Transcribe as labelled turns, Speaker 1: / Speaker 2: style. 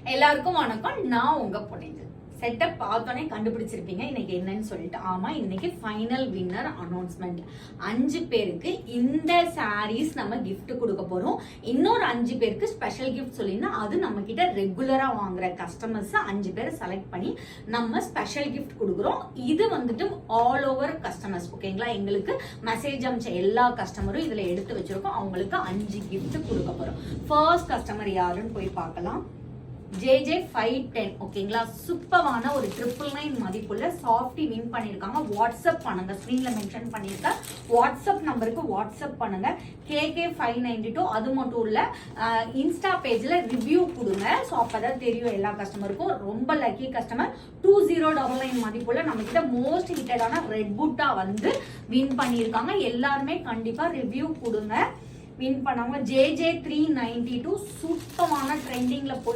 Speaker 1: எல்லாருக்கும் வணக்கம். நான் உங்க பொண்ணு. செட்டப் பார்த்தோன்னே கண்டுபிடிச்சிருப்பீங்க இன்னைக்கு என்னன்னு சொல்லிட்டு. ஆமா, இன்னைக்கு ஃபைனல் வின்னர் அனௌன்ஸ்மெண்ட். 5 பேருக்கு இந்த சாரீஸ் நம்ம கிஃப்ட் கொடுக்க போறோம். இன்னொரு 5 பேருக்கு ஸ்பெஷல் கிஃப்ட் சொல்லினா அது நம்ம கிட்ட ரெகுலரா வாங்குற கஸ்டமர்ஸ் 5 பேரை செலக்ட் பண்ணி நம்ம ஸ்பெஷல் கிஃப்ட் கொடுக்குறோம். இது வந்துட்டு ஆல் ஓவர் கஸ்டமர்ஸ், ஓகேங்களா? எங்களுக்கு மெசேஜ் அமிச்ச எல்லா கஸ்டமரும் இதுல எடுத்து வச்சிருக்கோம். அவங்களுக்கு 5 கிஃப்ட் கொடுக்க போறோம். ஃபர்ஸ்ட் கஸ்டமர் யாருன்னு போய் பார்க்கலாம். JJ510, ஓகேங்களா? சூப்பரான ஒரு 999 மதிப்புள்ள சாஃப்டி வின் பண்ணிருக்காங்க. வாட்ஸ்அப் பண்ணுங்க, ஸ்கிரீன்ல மென்ஷன் பண்ணிருக்க வாட்ஸ்அப் நம்பருக்கு வாட்ஸ்அப் பண்ணுங்க. KK592. அது மட்டும் இல்ல, இன்ஸ்டா பேஜ்ல ரிவ்யூ கொடுங்க. ஸோ அப்பதான் தெரியும் எல்லா கஸ்டமருக்கும். ரொம்ப லக்கி கஸ்டமர் 2099 மதிப்புள்ள நம்ம கிட்ட மோஸ்ட் ஹிட்டடான ரெட் புட்டா வந்து வின் பண்ணிருக்காங்க. எல்லாருமே கண்டிப்பா ரிவ்யூ கொடுங்க. வின் பண்ணவங்க JJ392 சூப்பரான ட்ரெண்டிங்ல போய்